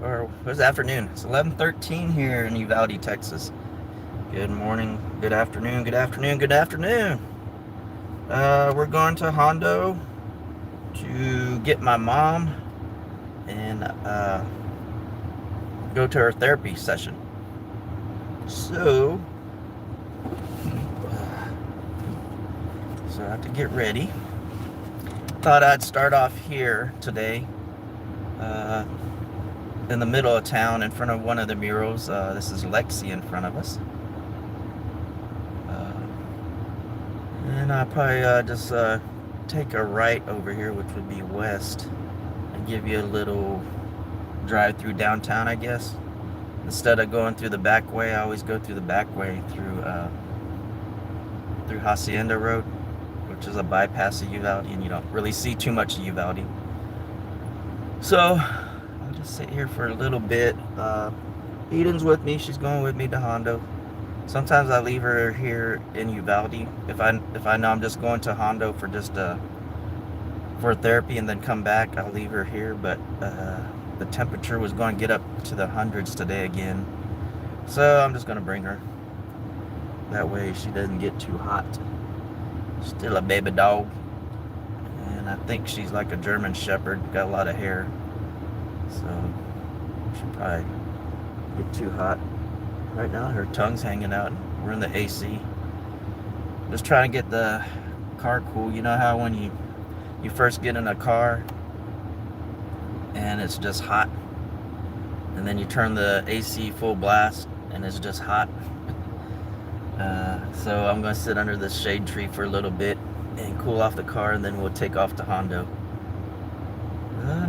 Or it's afternoon. It's 11:13 here in Uvalde, Texas. Good morning, good afternoon, good afternoon, good afternoon. We're going to Hondo to get my mom and go to her therapy session. So I have to get ready. Thought I'd start off here today, in the middle of town, in front of one of the murals. This is Lexi in front of us. And I'll probably just take a right over here, which would be west, and give you a little drive through downtown, I guess. Instead of going through the back way, I always go through the back way through Hacienda Road, which is a bypass of Uvalde, and you don't really see too much of Uvalde. So I'll just sit here for a little bit. Eden's with me. She's going with me to Hondo. Sometimes I leave her here in Uvalde if I know I'm just going to Hondo for just for therapy and then come back. I'll leave her here, but the temperature was going to get up to the hundreds today again, so I'm just going to bring her. That way she doesn't get too hot. Still a baby dog, and I think she's like a German Shepherd, got a lot of hair, so she'll probably get too hot. Right now her tongue's hanging out. We're in the AC. Just trying to get the car cool. You know how when you first get in a car and it's just hot, and then you turn the AC full blast and it's just hot. So I'm going to sit under this shade tree for a little bit and cool off the car, and then we'll take off to Hondo.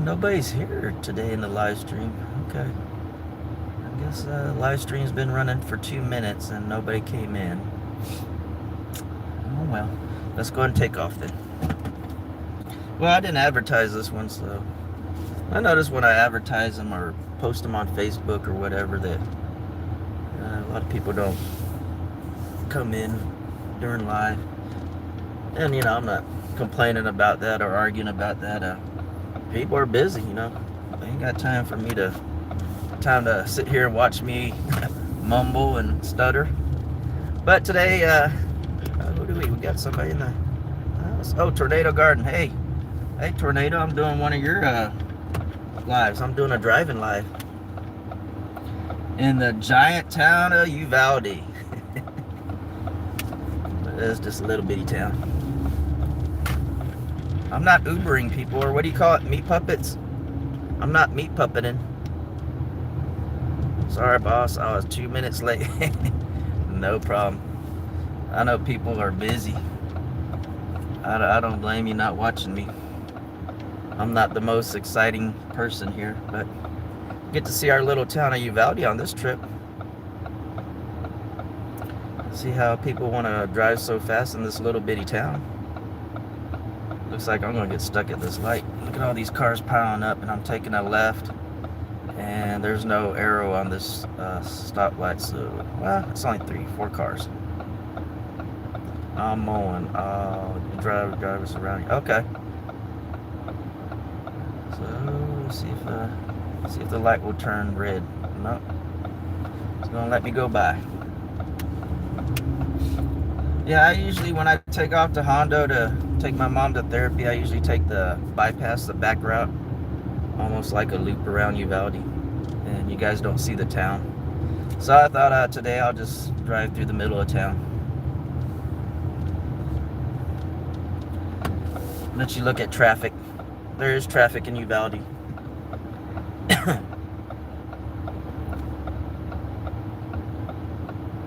Nobody's here today in the live stream. Okay. I guess live stream's been running for 2 minutes and nobody came in. Oh well. Let's go ahead and take off then. Well, I didn't advertise this one, so I notice when I advertise them or post them on Facebook or whatever that a lot of people don't come in during live. And I'm not complaining about that or arguing about that. People are busy, they ain't got time to sit here and watch me mumble and stutter. But today, who do we got somebody in the house. Oh, Tornado Garden. Hey Tornado, I'm doing one of your lives. I'm doing a driving live in the giant town of Uvalde. It's just a little bitty town. I'm not Ubering people, or what do you call it, meat puppets? I'm not meat puppeting. Sorry, boss, I was 2 minutes late. No problem. I know people are busy. I don't blame you not watching me. I'm not the most exciting person here, but get to see our little town of Uvalde on this trip. See how people want to drive so fast in this little bitty town. Looks like I'm going to get stuck at this light. Look at all these cars piling up, and I'm taking a left, and there's no arrow on this stoplight, so, well, it's only 3-4 cars. I'm mowing. Drivers around here. Okay. So, let's see if the light will turn red. Nope. It's going to let me go by. Yeah, I usually, when I take off to Hondo to take my mom to therapy, I usually take the bypass, the back route, almost like a loop around Uvalde, and you guys don't see the town. So I thought today I'll just drive through the middle of town. Let you look at traffic. There is traffic in Uvalde.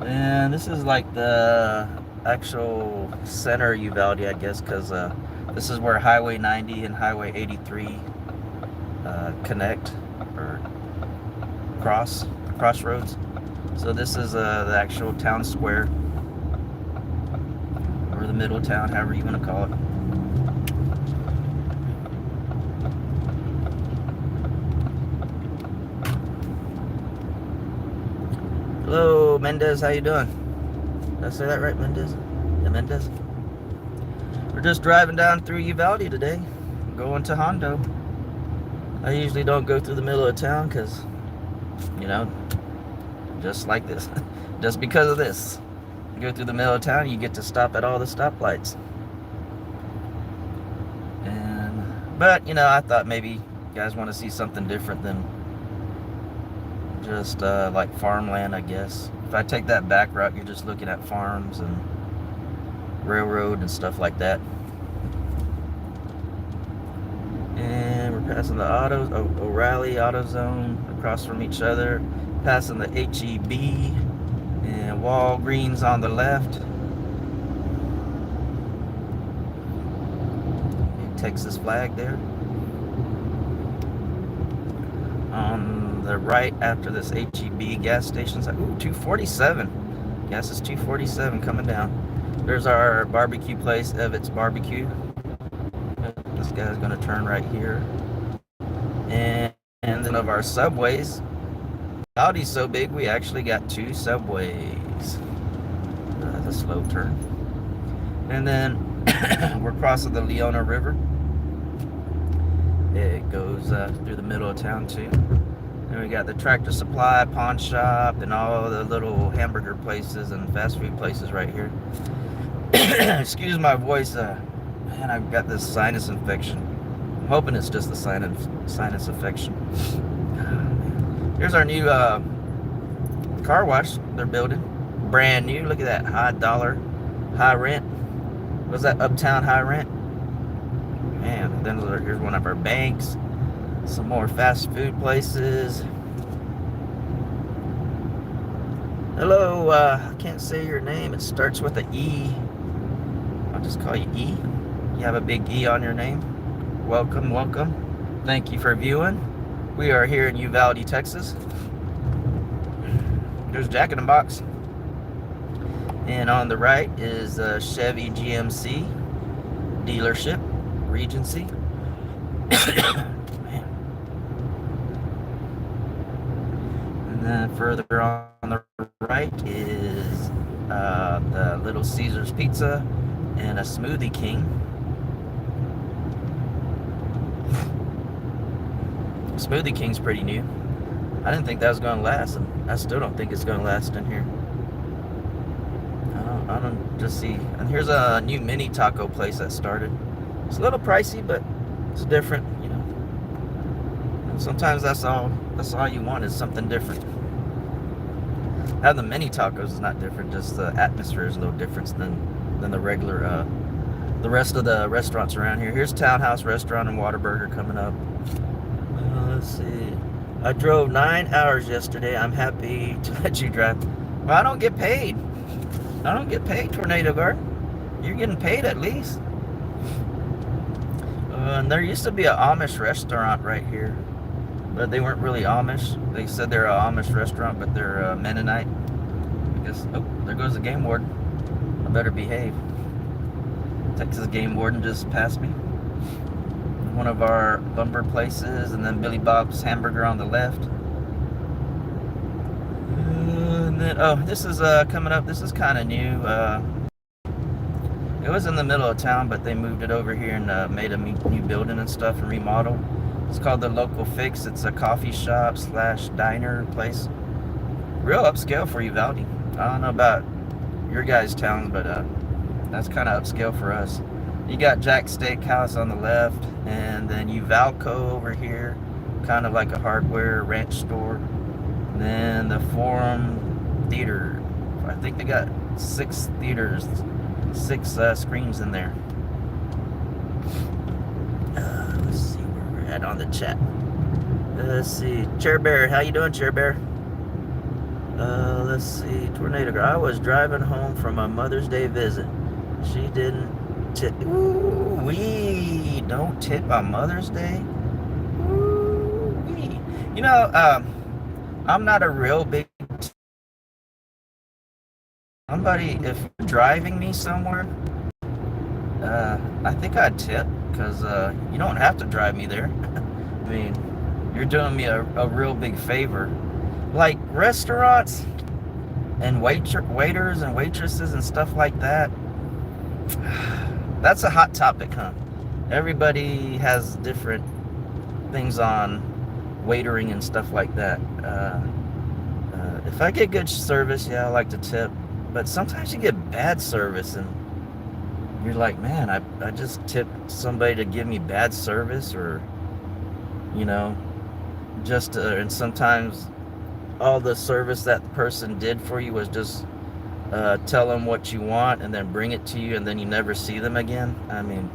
And this is like the actual center of Uvalde, I guess, because this is where Highway 90 and Highway 83 connect or crossroads. So this is the actual town square, or the middle of town, however you want to call it. Hello, Mendez. How you doing? Did I say that right, Mendez? Yeah, Mendez. We're just driving down through Uvalde today, going to Hondo. I usually don't go through the middle of town because You know, just like this. Just because of this. You go through the middle of town, you get to stop at all the stoplights. But, you know, I thought maybe you guys want to see something different than just like farmland, I guess. If I take that back route, you're just looking at farms and railroad and stuff like that. And we're passing the O'Reilly AutoZone across from each other. Passing the HEB and Walgreens on the left. Texas flag there. On the right after this HEB gas station's like, ooh, 247. Gas is 247 coming down. There's our barbecue place, Evans Barbecue. This guy's gonna turn right here. And then of our subways, Audi's so big we actually got 2 subways. That's a slow turn. And then we're crossing the Leona River. It goes through the middle of town too. And we got the Tractor Supply, pawn shop, and all the little hamburger places and fast food places right here. Excuse my voice, man, I've got this sinus infection. I'm hoping it's just the sinus infection. Here's our new car wash they're building. Brand new. Look at that, high dollar, high rent. Was that Uptown high rent? Man, then here's one of our banks. Some more fast food places. Hello, I can't say your name. It starts with an E. I'll just call you E. You have a big E on your name. Welcome, welcome. Thank you for viewing. We are here in Uvalde, Texas. There's Jack in the Box. And on the right is Chevy GMC dealership, Regency. Man. And then further on the right is the Little Caesars Pizza and a Smoothie King. Smoothie King's pretty new. I didn't think that was going to last, and I still don't think it's going to last in here. I don't just see. And here's a new mini taco place that started. It's a little pricey, but it's different, you know. And sometimes that's all you want is something different. Now the mini tacos is not different, just the atmosphere is a little different than the regular the rest of the restaurants around here. Here's Townhouse Restaurant and Whataburger coming up. Let's see. I drove 9 hours yesterday. I'm happy to let you drive. Well, I don't get paid. I don't get paid, Tornado Guard. You're getting paid at least. And there used to be an Amish restaurant right here, but they weren't really Amish. They said they're an Amish restaurant, but they're Mennonite. Because, oh, there goes the game warden. I better behave. Texas game warden just passed me. One of our lumber places, and then Billy Bob's Hamburger on the left. And then, oh, this is coming up. This is kind of new. It was in the middle of town, but they moved it over here and made a new building and stuff and remodeled. It's called the Local Fix. It's a coffee shop / diner place. Real upscale for Uvalde. I don't know about your guys' towns, but that's kind of upscale for us. You got Jack's Steakhouse on the left, and then Uvalco over here, kind of like a hardware ranch store. And then the Forum Theater. I think they got 6 theaters, 6 screens in there. Let's see where we're at on the chat. Let's see, Chair Bear, how you doing, Chair Bear? Let's see, Tornado Girl. I was driving home from a Mother's Day visit. She didn't tip. Ooh, we don't tip on Mother's Day. Ooh, wee. You know, I'm not a real big. Somebody, if you're driving me somewhere, I think I'd tip, because you don't have to drive me there. I mean, you're doing me a real big favor. Like restaurants and waiters and waitresses and stuff like that. That's a hot topic, huh? Everybody has different things on waitering and stuff like that. If I get good service, yeah, I like to tip. But sometimes you get bad service and you're like, man, I just tipped somebody to give me bad service, or, you know, just, and sometimes all the service that person did for you was just tell them what you want and then bring it to you, and then you never see them again. I mean,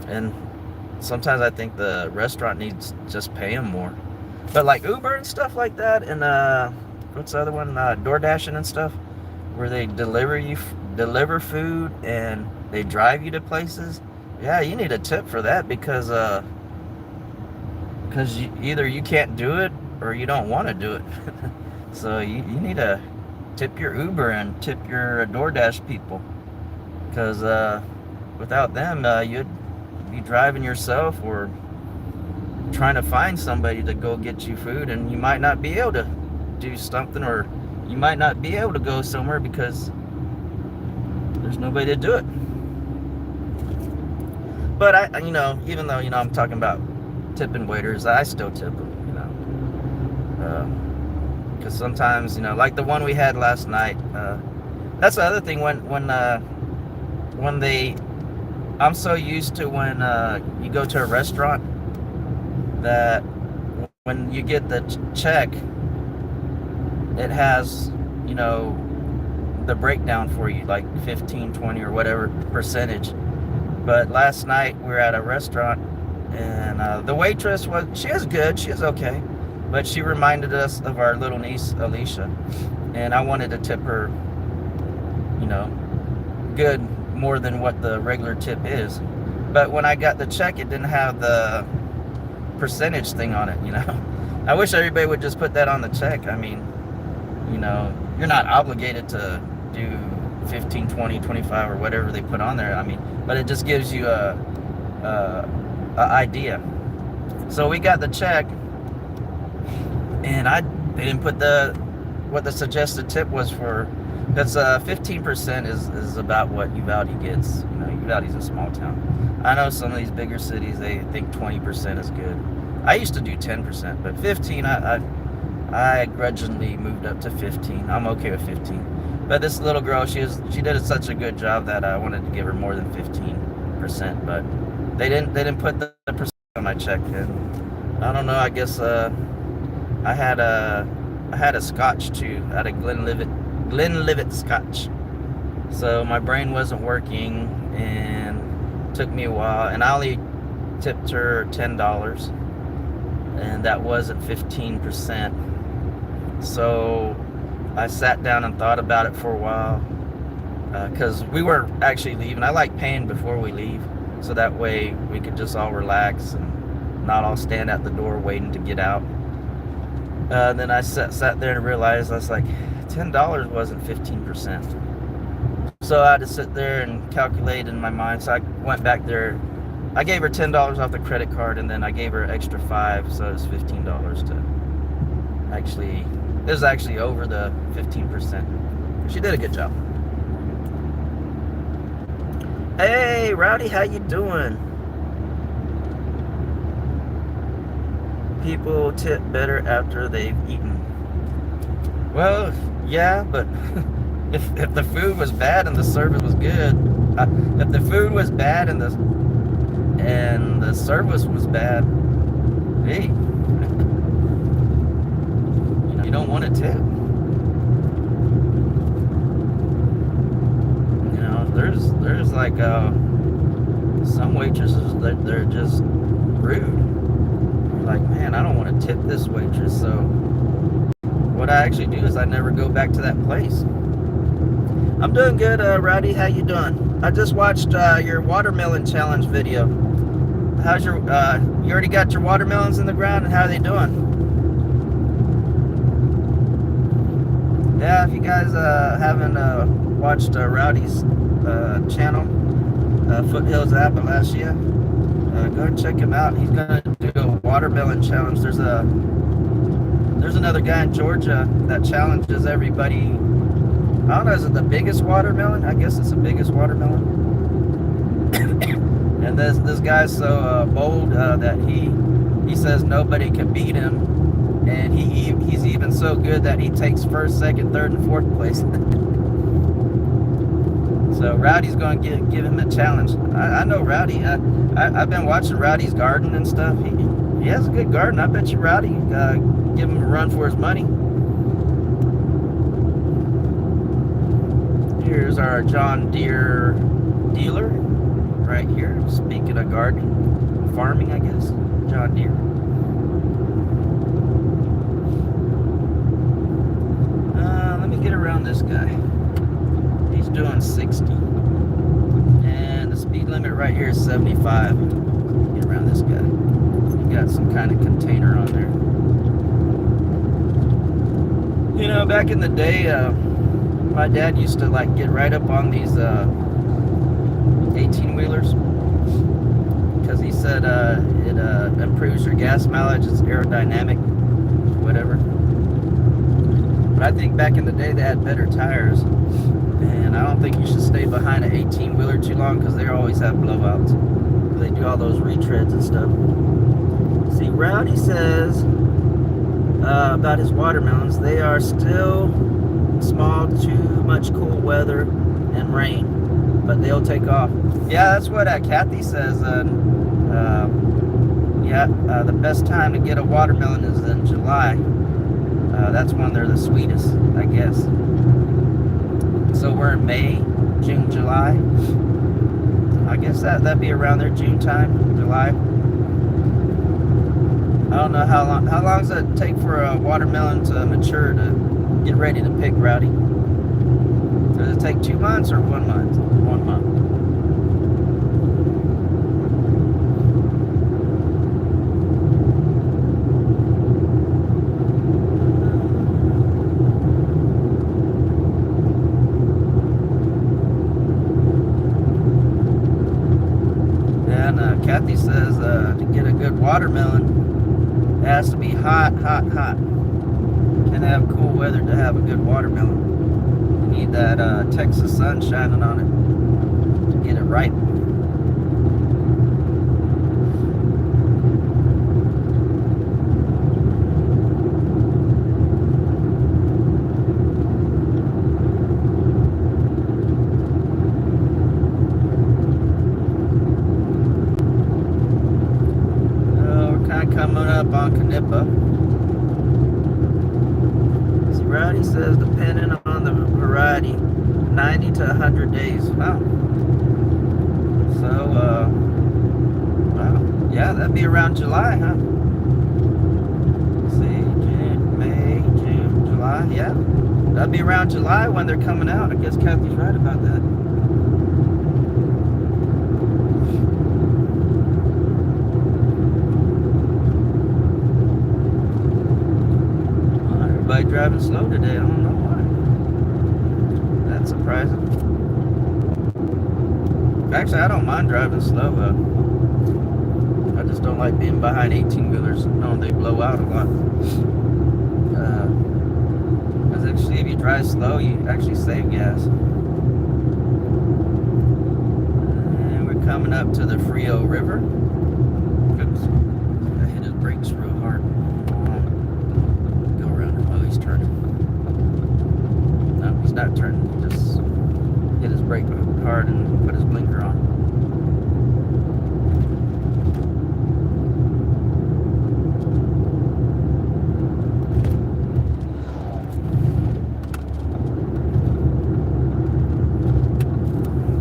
and sometimes I think the restaurant needs to just pay them more. But like Uber and stuff like that, and what's the other one? DoorDashing and stuff, where they deliver food and they drive you to places. Yeah, you need a tip for that, because either you can't do it or you don't want to do it. So you need to tip your Uber and tip your DoorDash people, because without them, you'd be driving yourself or trying to find somebody to go get you food, and you might not be able to do something, or you might not be able to go somewhere because there's nobody to do it. But I, even though, I'm talking about tipping waiters, I still tip them, because sometimes, like the one we had last night, that's the other thing, when I'm so used to when you go to a restaurant, that when you get the check, it has, the breakdown for you, like 15, 20 or whatever percentage. But last night we were at a restaurant, and the waitress she was good, she was okay, but she reminded us of our little niece Alicia, and I wanted to tip her, good, more than what the regular tip is. But when I got the check, it didn't have the percentage thing on it. I wish everybody would just put that on the check. I mean, you're not obligated to do 15, 20, 25 or whatever they put on there. I mean, but it just gives you a idea. So we got the check, and they didn't put what the suggested tip was for. That's 15% is about what Uvalde gets. Uvalde's a small town. I know some of these bigger cities, they think 20% is good. I used to do 10%, but 15, I grudgingly moved up to 15. I'm okay with 15. But this little girl, she did such a good job that I wanted to give her more than 15%. But they didn't put the percent on my check. And I don't know. I guess I had a scotch too. I had a Glenlivet scotch. So my brain wasn't working, and it took me a while. And I only tipped her $10, and that wasn't 15%. So I sat down and thought about it for a while, because we were actually leaving. I like paying before we leave, so that way we could just all relax and not all stand at the door waiting to get out. Then I sat there and realized, I was like, $10 wasn't 15%. So I had to sit there and calculate in my mind. So I went back there. I gave her $10 off the credit card, and then I gave her extra $5, so it was $15 to actually. It was actually over the 15%. She did a good job. Hey, Rowdy, how you doing? People tip better after they've eaten. Well, yeah, but if the food was bad and the service was good, if the food was bad and the service was bad, hey, you don't want to tip. There's like some waitresses that they're just rude. You're like, man, I don't want to tip this waitress. So what I actually do is I never go back to that place. I'm doing good, Rowdy. How you doing? I just watched your watermelon challenge video. How's your? You already got your watermelons in the ground, and how are they doing? Yeah, if you guys haven't watched Rowdy's channel, Foothills Appalachia, go and check him out. He's gonna do a watermelon challenge. There's another guy in Georgia that challenges everybody. I don't know, is it the biggest watermelon? I guess it's the biggest watermelon. And this guy's so bold that he He says nobody can beat him, and he's even so good that he takes first, second, third, and fourth place. So Rowdy's going to give him a challenge. I know Rowdy. I've been watching Rowdy's garden and stuff. He has a good garden. I bet you Rowdy give him a run for his money. Here's our John Deere dealer right here. Speaking of gardening, farming, I guess. John Deere. Let me get around this guy. He's doing 60. And the speed limit right here is 75. Get around this guy. He got some kind of container on there. You know, back in the day, my dad used to like get right up on these 18-wheelers because he said it improves your gas mileage, it's aerodynamic, whatever. But I think back in the day they had better tires, and I don't think you should stay behind an 18-wheeler too long because they always have blowouts. They do all those retreads and stuff. See, Rowdy says about his watermelons, they are still small, too much cool weather and rain, but they'll take off. Yeah, that's what Kathy says. The best time to get a watermelon is in July. That's when they're the sweetest, I guess. So we're in May, June, July. I guess that'd be around there, June time, July. I don't know how long does it take for a watermelon to mature to get ready to pick, Rowdy? Does it take 2 months or 1 month? 1 month. And Kathy says to get a good watermelon, it has to be hot, hot, hot. And have cool weather to have a good watermelon. You need that Texas sun shining on it to get it ripe. We're kind of coming up on Canipa. Rowdy says depending on the variety, 90 to 100 days. Wow. So, wow. Yeah, that'd be around July, huh? Let's see, June, May, June, July. Yeah, that'd be around July when they're coming out. I guess Kathy's right about that. Everybody driving slow today. I don't know why. That's surprising. Actually, I don't mind driving slow. I just don't like being behind 18-wheelers. No, they blow out a lot. Because actually, if you drive slow, you actually save gas. And we're coming up to the Frio River. Oops. I hit his brakes real hard. He's turning. No, he's not turning. He just hit his brake hard and put his blinker on.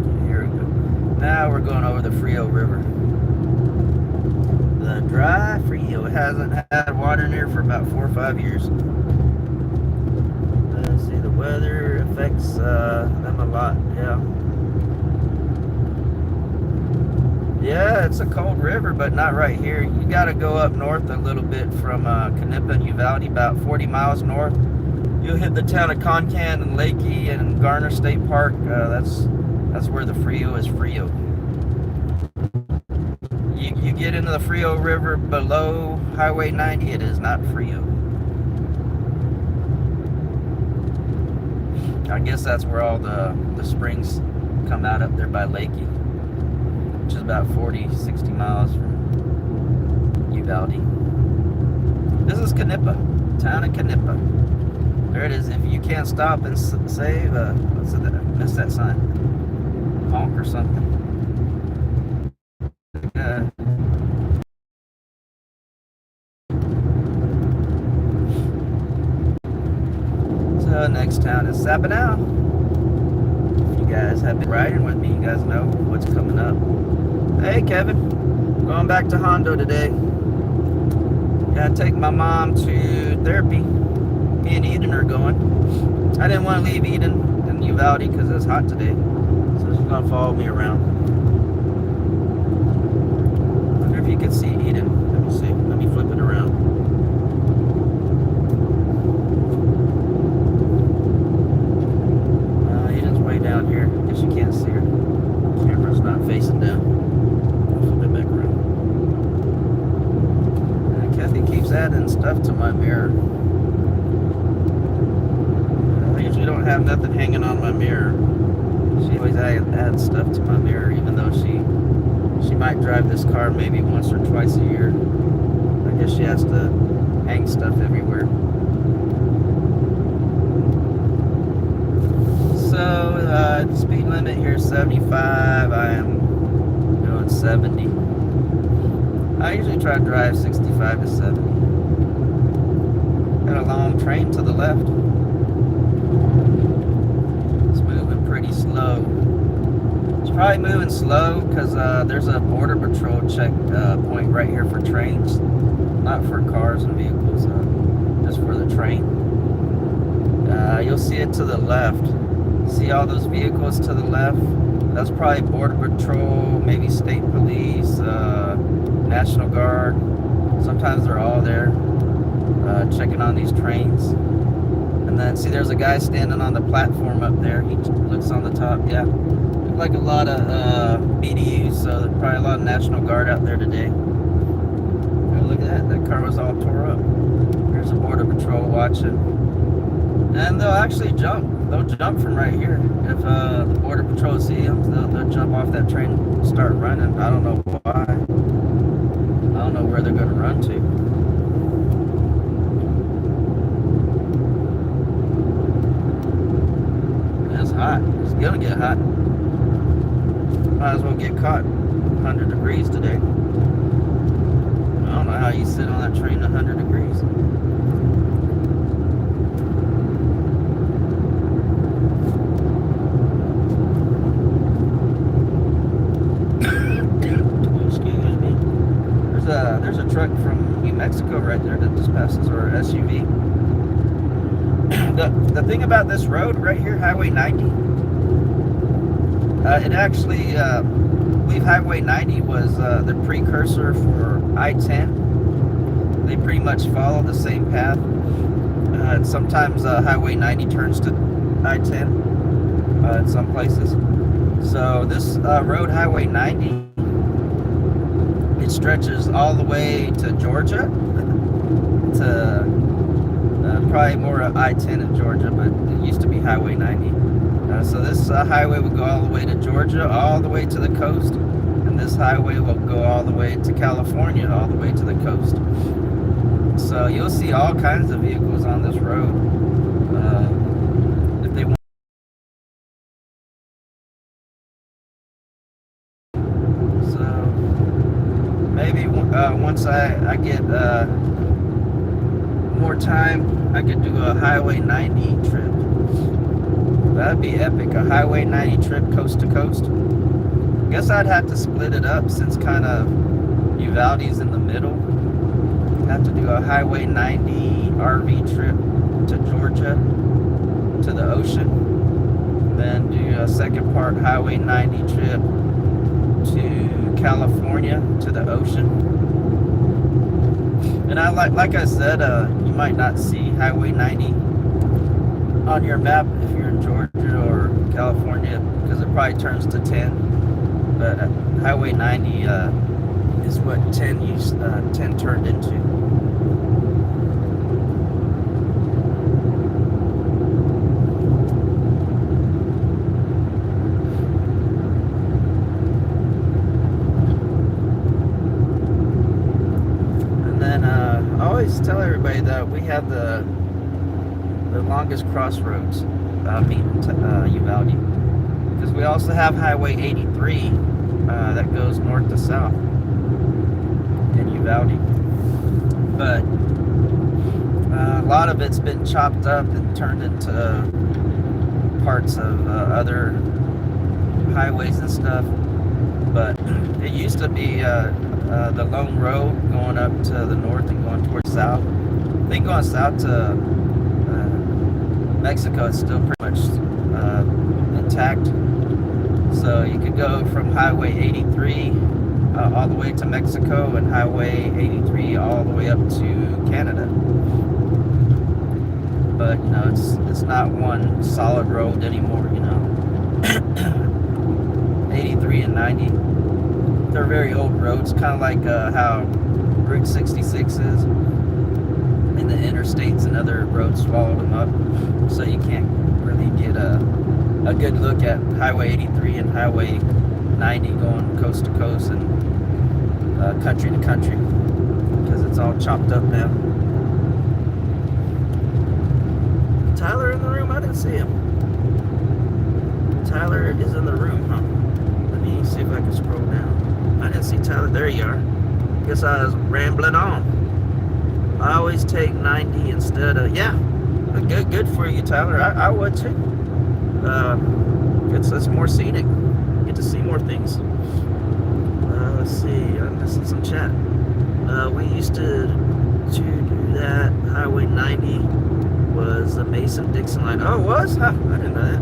Okay, here we go. Now we're going over the Frio River. The dry Frio. It hasn't had water in here for about 4 or 5 years. See, the weather affects them a lot. Yeah, it's a cold river, but not right here. You got to go up north a little bit from Canipa and Uvalde, about 40 miles north. You'll hit the town of Concan and Lakey and Garner State Park. That's where the Frio is Frio. You get into the Frio River below Highway 90, it is not Frio. I guess that's where all the springs come out up there by Lakey, which is about 40, 60 miles from Uvalde. This is Knippa, town of Knippa. There it is. If you can't stop and save, what's it? Missed that sign. Honk or something. So next town is Sabinal. If you guys have been riding with me, you guys know what's coming up. Hey Kevin, going back to Hondo today. Gotta take my mom to therapy. Me and Eden are going. I didn't want to leave Eden in Uvalde because it's hot today. So she's gonna follow me around. I wonder if you can see Eden. Let me see. Let me flip it around. Eden's way down here. Guess you can't see her. Camera's not facing down. I'll flip it back around. Kathy keeps adding stuff to my mirror. I usually don't have nothing hanging on my mirror. She always adds stuff to my mirror, even though she might drive this car maybe once or twice a year. I guess she has to hang stuff everywhere. So the speed limit here is 75. I am doing 70. I usually try to drive 65 to 70. Got a long train to the left. It's moving pretty slow. It's probably moving slow because there's a border patrol check point right here for trains, not for cars and vehicles, just for the train. You'll see it to the left. See all those vehicles to the left? That's probably border patrol, maybe state police, National Guard. Sometimes they're all there checking on these trains. And then see there's a guy standing on the platform up there. He looks on the top. Yeah, look like a lot of BDUs, so there's probably a lot of National Guard out there today. Oh, look at that, that car was all tore up. There's a border patrol watching. And they'll actually jump. They'll jump from right here. If the border patrol see them, they'll jump off that train and start running. I don't know why. I don't know where they're going to run to. It's hot. It's going to get hot. Might as well get caught. 100 degrees today. I don't know how you sit on that train 100 degrees. There's a truck from New Mexico right there that just passes, or SUV. The thing about this road right here, Highway 90, it actually, I believe Highway 90 was the precursor for I-10. They pretty much follow the same path. And sometimes Highway 90 turns to I-10 in some places. So this road, Highway 90, it stretches all the way to Georgia, to probably more I-10 in Georgia, but it used to be Highway 90. So this highway would go all the way to Georgia, all the way to the coast, and this highway will go all the way to California, all the way to the coast. So you'll see all kinds of vehicles on this road. If they want. Maybe once I get more time, I could do a Highway 90 trip. That'd be epic, a Highway 90 trip coast to coast. Guess I'd have to split it up since kind of Uvalde's in the middle. I'd have to do a Highway 90 RV trip to Georgia, to the ocean. Then do a second part Highway 90 trip to California, to the ocean. And I like I said, you might not see Highway 90 on your map if you're in Georgia or California, because it probably turns to 10. But Highway 90 is what 10 turned into. always tell everybody that we have the longest crossroads meeting Uvalde, because we also have Highway 83 that goes north to south in Uvalde, but a lot of it's been chopped up and turned into parts of other highways and stuff. But it used to be the lone road going up to the north and going towards south. I think going south to Mexico is still pretty much intact. So you could go from Highway 83 all the way to Mexico, and Highway 83 all the way up to Canada. But you know, it's not one solid road anymore. You know, 83 and 90, they're very old roads, kind of like how Route 66 is, and the interstates and other roads swallowed them up, so you can't really get a good look at Highway 83 and Highway 90 going coast to coast and country to country, because it's all chopped up now. Tyler in the room? I didn't see him. Tyler is in the room, huh? Let me see if I can scroll down. I didn't see Tyler. There you are. Guess I was rambling on. I always take 90 instead of, yeah. Good for you, Tyler. I would too. It's more scenic. Get to see more things. Let's see. I'm missing some chat. We used to do that. Highway 90 was the Mason-Dixon line. Oh, it was? Huh? I didn't know that.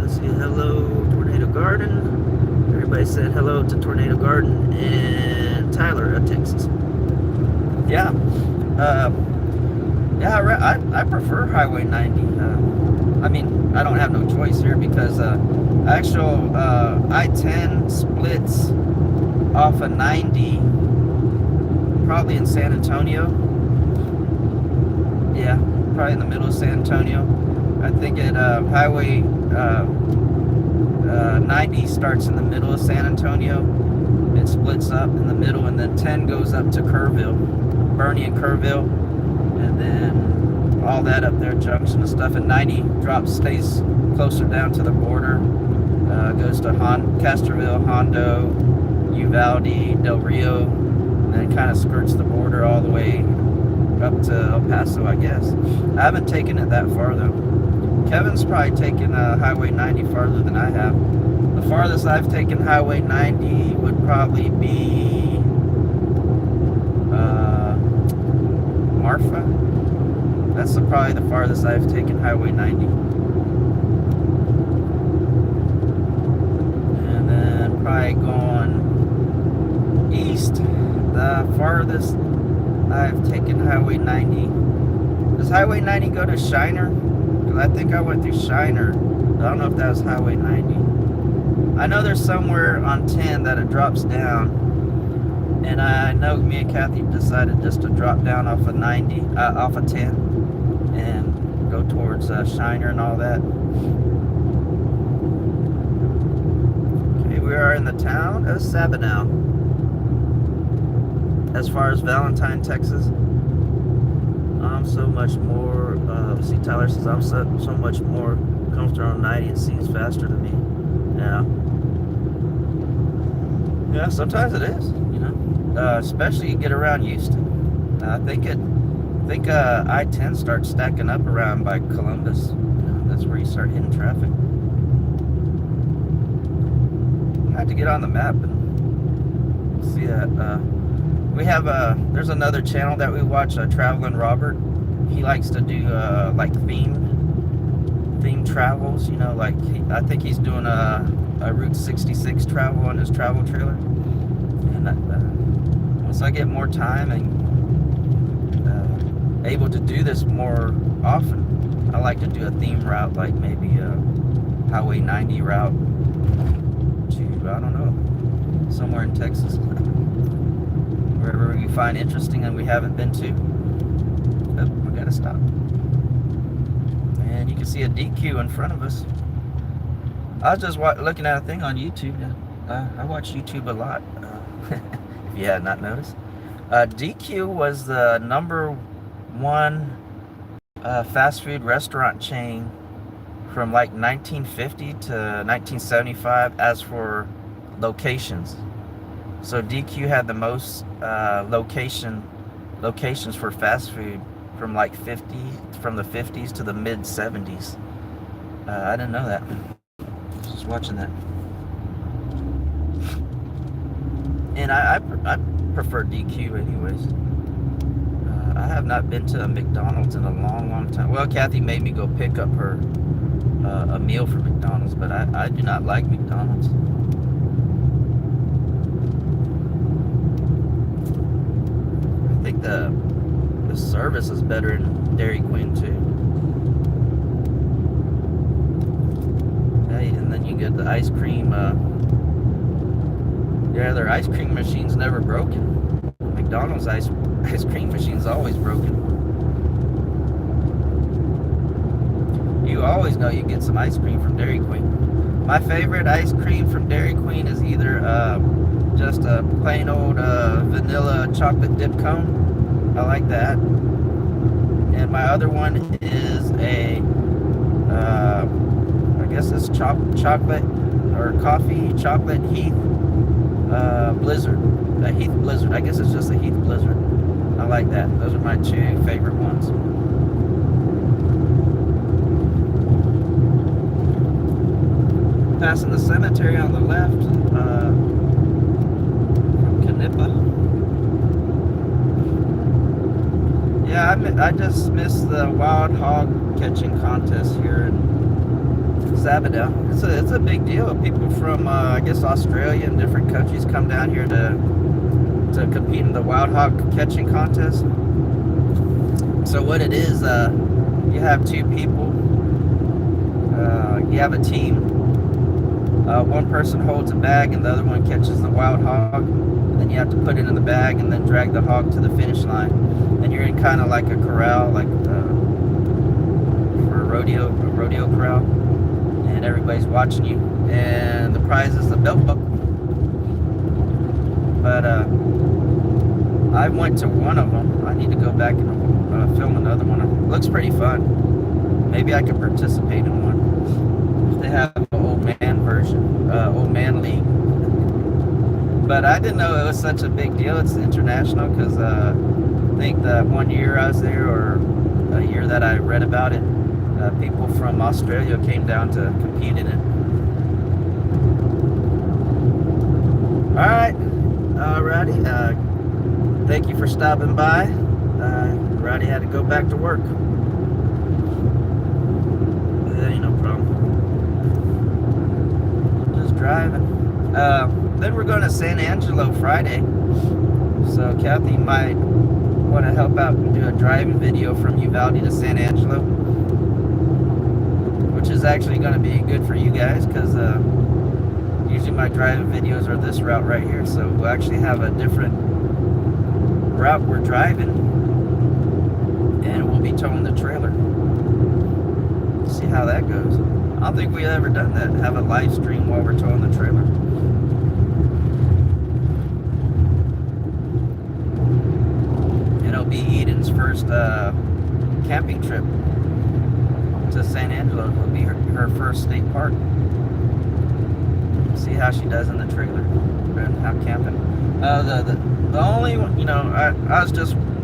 Let's see. Hello, Tornado Garden. Everybody said hello to Tornado Garden and Tyler of Texas. Yeah. I prefer Highway 90. I mean, I don't have no choice here, because actual I-10 splits off of 90, probably in San Antonio. Yeah, probably in the middle of San Antonio. I think Highway 90 starts in the middle of San Antonio. It splits up in the middle, and then 10 goes up to Kerrville, Bernie and Kerrville, and then all that up there, Junction and stuff. And 90 stays closer down to the border, goes to Castroville, Hondo, Uvalde, Del Rio, and then kind of skirts the border all the way up to El Paso, I guess. I haven't taken it that far though. Kevin's probably taken Highway 90 farther than I have. The farthest I've taken Highway 90 would probably be Marfa. That's probably the farthest I've taken Highway 90. And then probably going east, the farthest I've taken Highway 90. Does Highway 90 go to Shiner? Because I think I went through Shiner. I don't know if that was Highway 90. I know there's somewhere on 10 that it drops down. And I know me and Kathy decided just to drop down off of 90, off of 10, and go towards Shiner and all that. Okay, we are in the town of Sabinal. As far as Valentine, Texas, I'm so much more, see, Tyler says, I'm so much more comfortable on 90. It seems faster to me. Yeah. Yeah, sometimes it is, you know. Especially you get around Houston. I think I-10 starts stacking up around by Columbus. You know, that's where you start hitting traffic. I have to get on the map and see that. We have there's another channel that we watch, Traveling Robert. He likes to do like themed travels. You know, like I think he's doing a Route 66 travel on his travel trailer. And once I get more time and able to do this more often, I like to do a theme route, like maybe a Highway 90 route to, I don't know, somewhere in Texas, wherever you find interesting and we haven't been to. Oh, we gotta stop. And you can see a DQ in front of us. I was just looking at a thing on YouTube. I watch YouTube a lot. If you had not noticed. DQ was the #1 fast food restaurant chain from like 1950 to 1975 as for locations. So DQ had the most locations for fast food from like from the 50s to the mid 70s. I didn't know that. Just watching that. And I prefer DQ anyways. I have not been to a McDonald's in a long time. Well, Kathy made me go pick up her a meal for McDonald's, but I do not like McDonald's. I think the service is better in Dairy Queen too. Hey, and then you get the ice cream. Yeah, their ice cream machine's never broken. McDonald's ice cream machine's always broken. You always know you get some ice cream from Dairy Queen. My favorite ice cream from Dairy Queen is either just a plain old vanilla chocolate dip cone. I like that. And my other one is a, I guess it's chocolate or coffee chocolate Heath Blizzard. A Heath Blizzard. I guess it's just a Heath Blizzard. I like that. Those are my two favorite ones. Passing the cemetery on the left from Knippa. Yeah, I just missed the wild hog catching contest here in Sabadell. It's a big deal. People from I guess Australia and different countries come down here to compete in the wild hog catching contest. So what it is, you have two people. You have a team. One person holds a bag and the other one catches the wild hog. And then you have to put it in the bag and then drag the hog to the finish line. And you're in kind of like a corral, like for a rodeo corral. And everybody's watching you. And the prize is the belt buckle. But I went to one of them. I need to go back and film another one. It looks pretty fun. Maybe I could participate in one. If they have an old man version, old man league. But I didn't know it was such a big deal. It's international because I think that one year I was there, or a year that I read about it, people from Australia came down to compete in it. Alrighty. Thank you for stopping by. Roddy had to go back to work. That ain't no problem. Just driving. Then we're going to San Angelo Friday. So Kathy might want to help out and do a driving video from Uvalde to San Angelo, which is actually going to be good for you guys because usually my driving videos are this route right here. So we'll actually have a different route we're driving, and we'll be towing the trailer. See how that goes. I don't think we've ever done that, have a live stream while we're towing the trailer. It'll be Eden's first camping trip to San Angelo. It'll be her first state park. See how she does in the trailer and how camping. The only one, you know,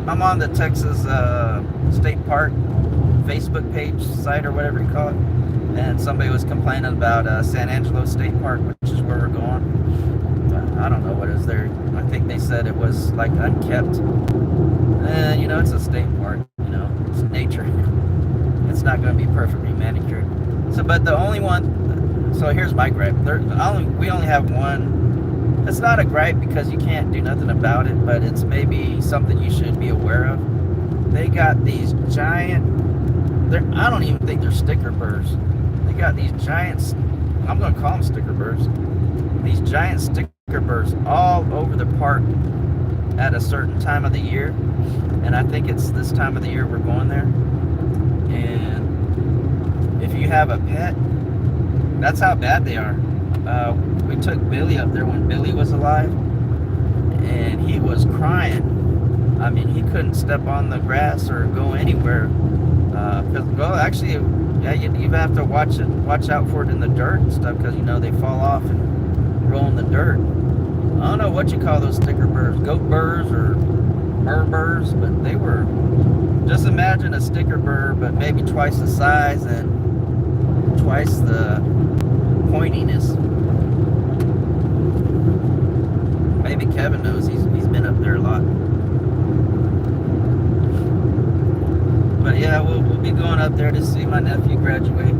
I'm on the Texas State Park Facebook page site or whatever you call it, and somebody was complaining about San Angelo State Park, which is where we're going. But I don't know what is there. I think they said it was like unkept. And you know, it's a state park. You know, it's nature. It's not going to be perfectly manicured. So, but the only one. So here's my gripe. We only have one. It's not a gripe because you can't do nothing about it, but it's maybe something you should be aware of. They got these giant. I don't even think they're sticker burrs. They got these giant. I'm going to call them sticker burrs. These giant sticker burrs all over the park at a certain time of the year, and I think it's this time of the year we're going there. And if you have a pet, that's how bad they are. We took Billy up there when Billy was alive, and he was crying. I mean, he couldn't step on the grass or go anywhere. Well, actually, yeah, you even have to watch out for it in the dirt and stuff, because they fall off and roll in the dirt. I don't know what you call those sticker burrs, goat burrs or burrs, but they were, just imagine a sticker burr, but maybe twice the size and twice the pointiness. Maybe Kevin knows, he's been up there a lot. But yeah, we'll be going up there to see my nephew graduate.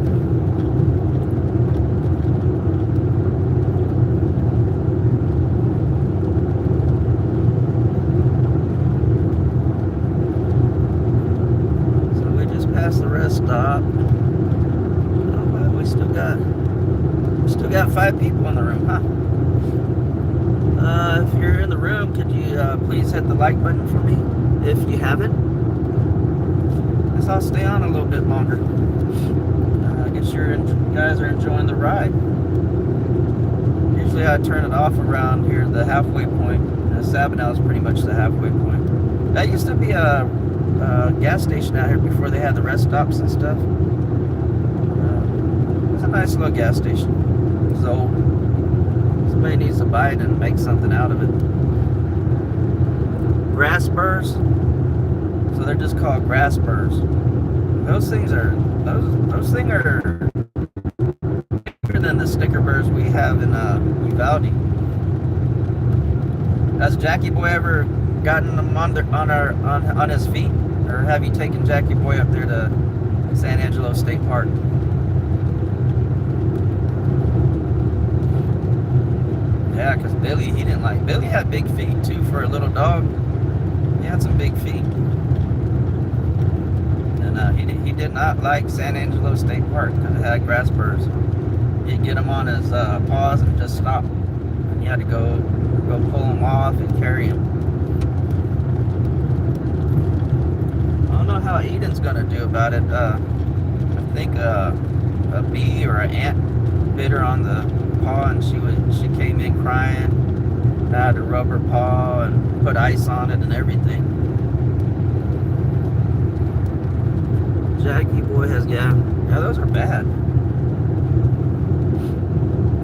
So we just passed the rest stop. Oh wow, we still got 5 people in the room, huh? If you're in the room, could you please hit the like button for me if you haven't? I'll stay on a little bit longer. I guess you guys are enjoying the ride. Usually I turn it off around here, the halfway point. Sabinal is pretty much the halfway point. That used to be a gas station out here before they had the rest stops and stuff. It's a nice little gas station. It's old. Somebody needs to buy it and make something out of it. Grass burrs. So they're just called grass burrs. Those things are bigger than the sticker burrs we have in Uvalde. Has Jackie Boy ever gotten them on his feet, or have you taken Jackie Boy up there to San Angelo State Park? Yeah, because Billy had big feet too for a little dog. He had some big feet. He did not like San Angelo State Park because it had grass burrs. You'd get him on his paws and just stop. And you had to go pull him off and carry him. I don't know how Eden's going to do about it. I think a bee or an ant bit her on the paw, and she came in crying. I had to rub her paw and put ice on it and everything. Jackie Boy has, yeah, those are bad.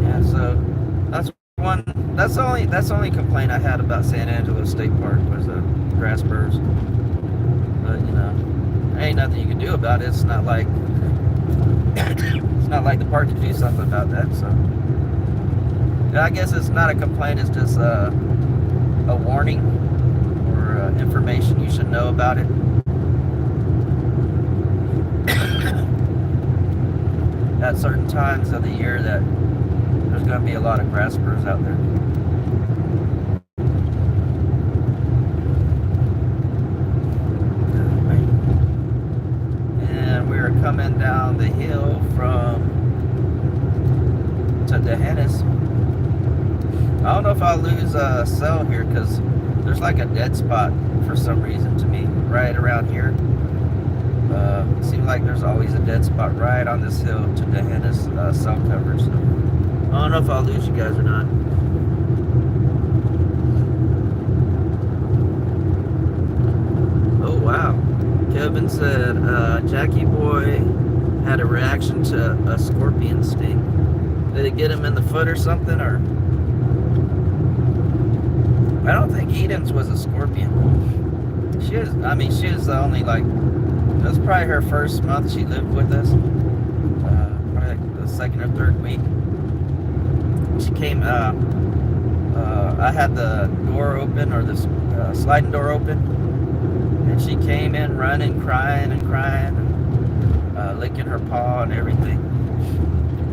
Yeah, so that's the only complaint I had about San Angelo State Park was the grass burrs. But there ain't nothing you can do about it. It's not like the park can do something about that. So I guess it's not a complaint. It's just a warning or information you should know about it. At certain times of the year that there's going to be a lot of grass burrs out there. And we are coming down the hill to Dehennis. I don't know if I'll lose a cell here because there's like a dead spot for some reason to me right around here. Seems like there's always a dead spot right on this hill to Dehennis cell coverage. So I don't know if I'll lose you guys or not. Oh wow. Kevin said Jackie Boy had a reaction to a scorpion sting. Did it get him in the foot or something? Or I don't think Eden's was a scorpion. She is only like, that's probably her first month she lived with us. Probably like the second or third week. She came, I had the door open, or the sliding door open, and she came in running, crying, and licking her paw and everything.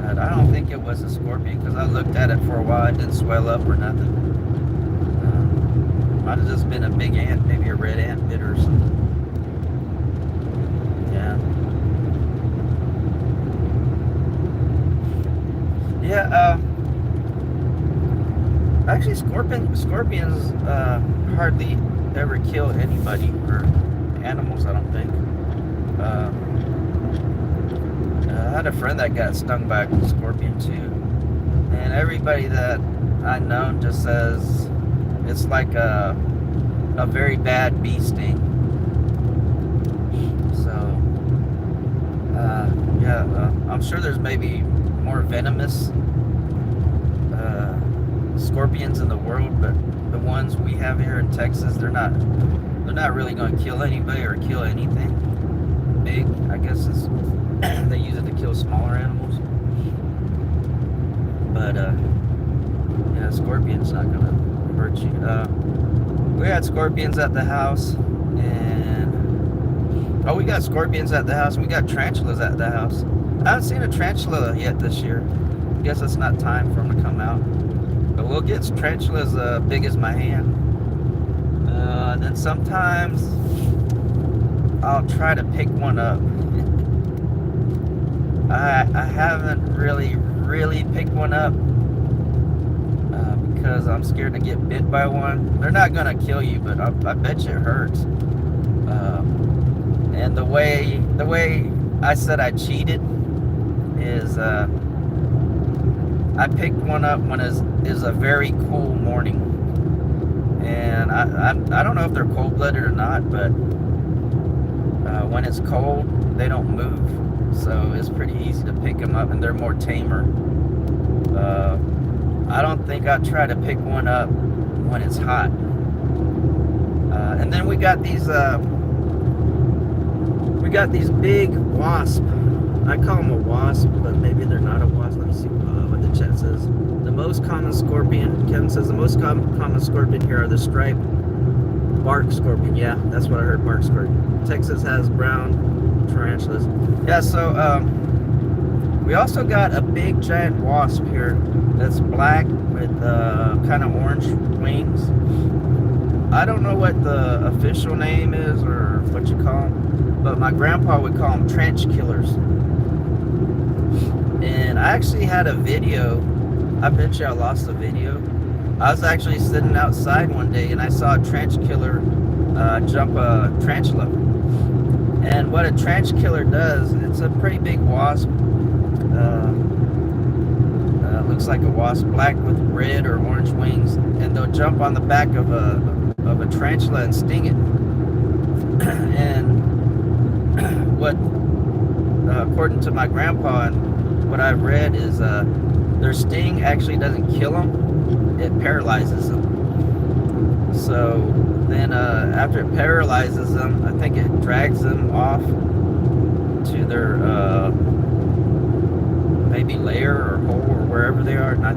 But I don't think it was a scorpion because I looked at it for a while. It didn't swell up or nothing. Might have just been a big ant, maybe a red ant bit her or something. Yeah, actually scorpions hardly ever kill anybody or animals, I don't think. I had a friend that got stung by a scorpion too, and everybody that I know just says It's like a very bad bee sting. So, yeah, I'm sure there's maybe more venomous scorpions in the world, but the ones we have here in Texas, they're not really going to kill anybody or kill anything big. I guess it's they use it to kill smaller animals. But yeah, scorpion's not going to hurt you. We had scorpions at the house, and we got scorpions at the house, and we got tarantulas at the house. I haven't seen a tarantula yet this year. I guess it's not time for them to come out. But we'll get tarantulas big as my hand. And then sometimes I'll try to pick one up. I haven't really picked one up because I'm scared to get bit by one. They're not gonna kill you, but I bet you it hurts. And the way I said I cheated is I picked one up when it is a very cool morning, and I don't know if they're cold-blooded or not, but when it's cold, they don't move, so it's pretty easy to pick them up, and they're more tamer. I don't think I'd try to pick one up when it's hot. And then we got these big wasp. I call them a wasp, but maybe they're not a wasp. Let me see what the chat says. The most common scorpion, Kevin says, the most common scorpion here are the striped bark scorpion. Yeah, that's what I heard, bark scorpion. Texas has brown tarantulas. Yeah, so we also got a big giant wasp here that's black with kind of orange wings. I don't know what the official name is or what you call them, but my grandpa would call them trench killers. And I actually had a video. I bet you I lost the video. I was actually sitting outside one day and I saw a trench killer jump a tarantula. And what a trench killer does, it's a pretty big wasp. Looks like a wasp, black with red or orange wings, and they'll jump on the back of a tarantula and sting it. And what, according to my grandpa and what I've read, is their sting actually doesn't kill them; it paralyzes them. So then, after it paralyzes them, I think it drags them off to their maybe lair or hole or wherever they are. And I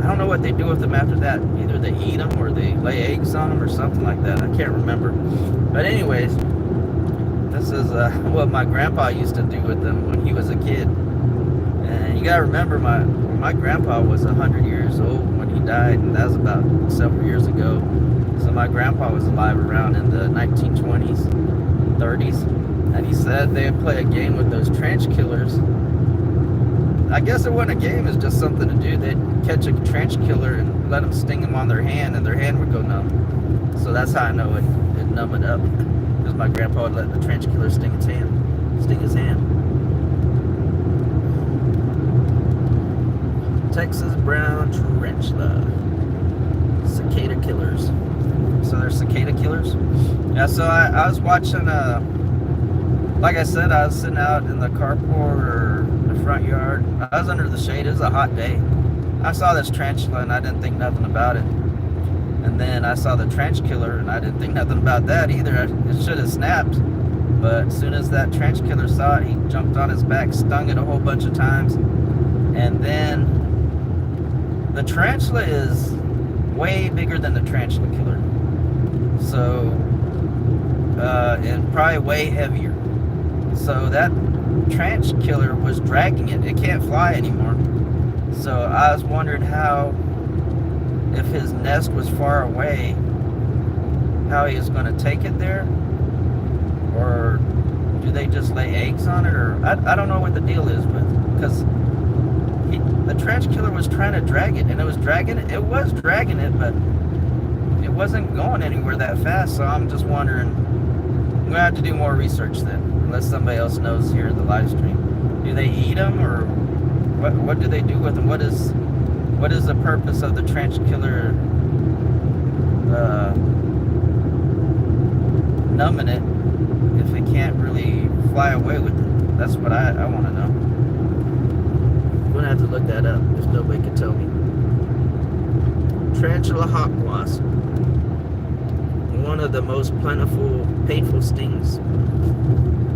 don't know what they do with them after that. Either they eat them or they lay eggs on them or something like that. I can't remember. But anyways, this is what my grandpa used to do with them when he was a kid. And you gotta remember, my grandpa was 100 years old when he died, and that was about several years ago. So my grandpa was alive around in the 1920s, 30s, and he said they'd play a game with those trench killers. I guess it wasn't a game, it's just something to do. They'd catch a trench killer and let them sting them on their hand, and their hand would go numb. So that's how I know it numb it up, because my grandpa would let the trench killer sting his hand. Texas brown tarantula, cicada killers. So they're cicada killers. Yeah. So I was watching. Like I said, I was sitting out in the carport or the front yard. I was under the shade. It was a hot day. I saw this tarantula and I didn't think nothing about it. And then I saw the trench killer and I didn't think nothing about that either. It should have snapped. But as soon as that trench killer saw it, he jumped on his back, stung it a whole bunch of times. And then the tarantula is way bigger than the tarantula killer. So, and probably way heavier. So that trench killer was dragging it. It can't fly anymore. So I was wondering how, if his nest was far away, how he was going to take it there. Or do they just lay eggs on it? Or I don't know what the deal is with, because the trench killer was trying to drag it, and it was dragging it. It was dragging it, but it wasn't going anywhere that fast. So I'm just wondering. I'm going to have to do more research then, unless somebody else knows here in the live stream. Do they eat them, or what do they do with them? What is the purpose of the trench killer numbing it if it can't really fly away with it? That's what I want to know. I'm gonna have to look that up if nobody can tell me. Tarantula hawk wasp, one of the most plentiful, painful stings.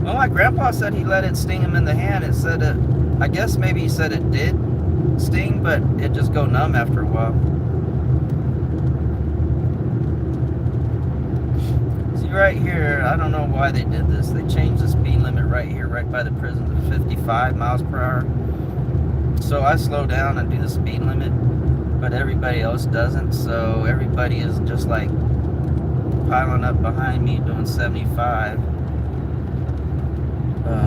Well, my grandpa said he let it sting him in the hand. It said it, I guess maybe he said it did sting, but it just go numb after a while. See right here, I don't know why they did this. They changed the speed limit right here, right by the prison to 55 miles per hour. So I slow down and do the speed limit, but everybody else doesn't. So everybody is just like piling up behind me doing 75.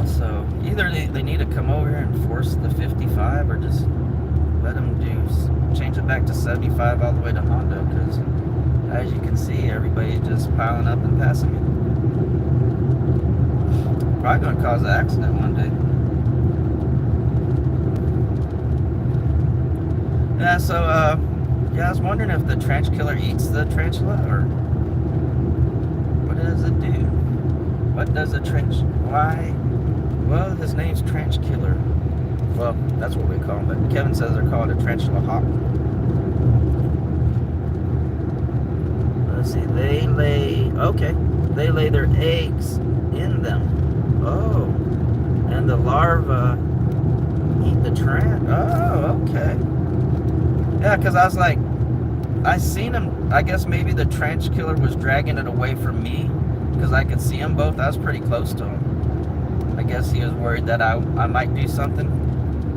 So either they need to come over here and force the 55, or just let them change it back to 75 all the way to Hondo, because as you can see, everybody just piling up and passing me. Probably going to cause an accident one day. Yeah, so yeah, I was wondering if the trench killer eats the tarantula, or what does it do? What does a trench? Why? Well, his name's Trench Killer. Well, that's what we call him, but Kevin says they're called a tarantula hawk. Let's see, they lay their eggs in them. Oh, and the larvae eat the Oh, okay. Yeah, because I was like, I seen him, I guess maybe the trench killer was dragging it away from me, because I could see them both. I was pretty close to him. I guess he was worried that I might do something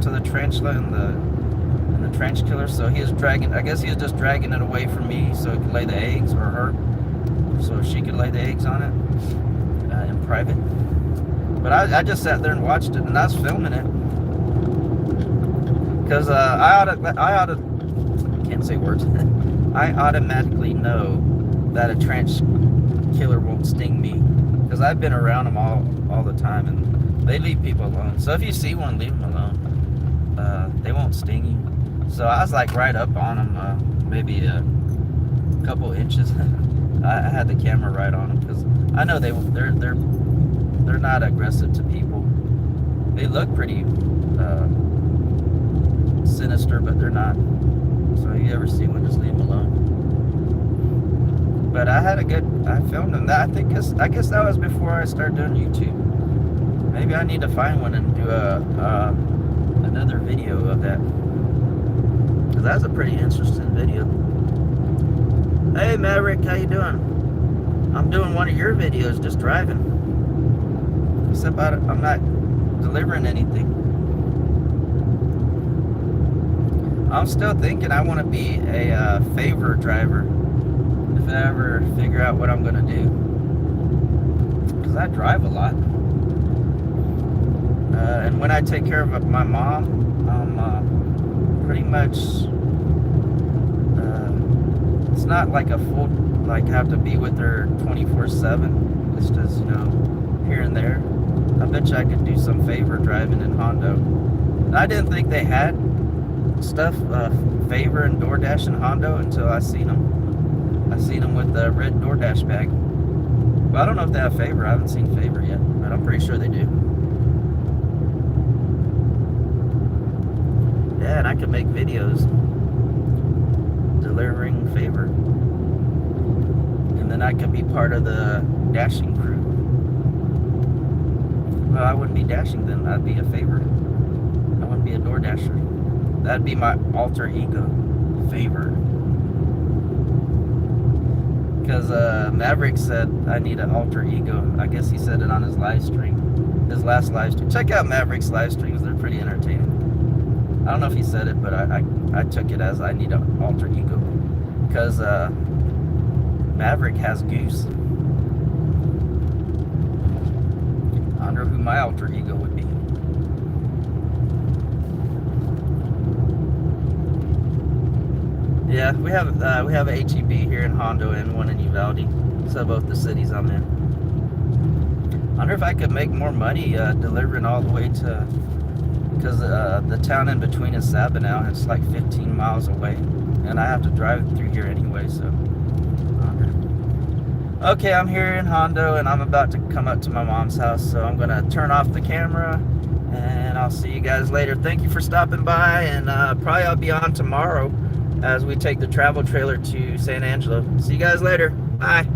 to the tarantula and the trench killer, so he was dragging, I guess he was just dragging it away from me so he could lay the eggs, or her, so she could lay the eggs on it in private. But I just sat there and watched it, and I was filming it, because I can't say words. I automatically know that a trench killer won't sting me, because I've been around them all the time, and they leave people alone. So if you see one, leave them alone. They won't sting you. So I was like right up on them, maybe a couple inches. I had the camera right on them, because I know they're not aggressive to people. They look pretty sinister, but they're not. So if you ever see one, just leave them alone. But I filmed them. I guess that was before I started doing YouTube. Maybe I need to find one and do another video of that, because that's a pretty interesting video. Hey Maverick, how you doing? I'm doing one of your videos, just driving. Except I'm not delivering anything. I'm still thinking I want to be a favor driver, if I ever figure out what I'm going to do, because I drive a lot. And when I take care of my mom, I'm pretty much, it's not like a full, like have to be with her 24/7. It's just, here and there. I bet you I could do some favor driving in Hondo. And I didn't think they had stuff, favor and DoorDash in Hondo, until I seen them. I seen them with the red DoorDash bag. Well, I don't know if they have favor. I haven't seen favor yet, but I'm pretty sure they do. Yeah, and I could make videos delivering favor, and then I could be part of the dashing crew. Well, I wouldn't be dashing then. I'd be a favor. I wouldn't be a door dasher. That'd be my alter ego, favor. Because Maverick said I need an alter ego. I guess he said it on his live stream, his last live stream. Check out Maverick's live streams; they're pretty entertaining. I don't know if he said it, but I took it as I need an alter ego, because Maverick has Goose. I wonder who my alter ego would be. Yeah, we have a HEB here in Hondo and one in Uvalde. So both the cities I'm in. I wonder if I could make more money delivering all the way to, because the town in between is Sabinal. It's like 15 miles away, and I have to drive through here anyway. So I Okay, I'm here in Hondo, and I'm about to come up to my mom's house, so I'm gonna turn off the camera, and I'll see you guys later. Thank you for stopping by, and probably I'll be on tomorrow as we take the travel trailer to San Angelo. See you guys later. Bye.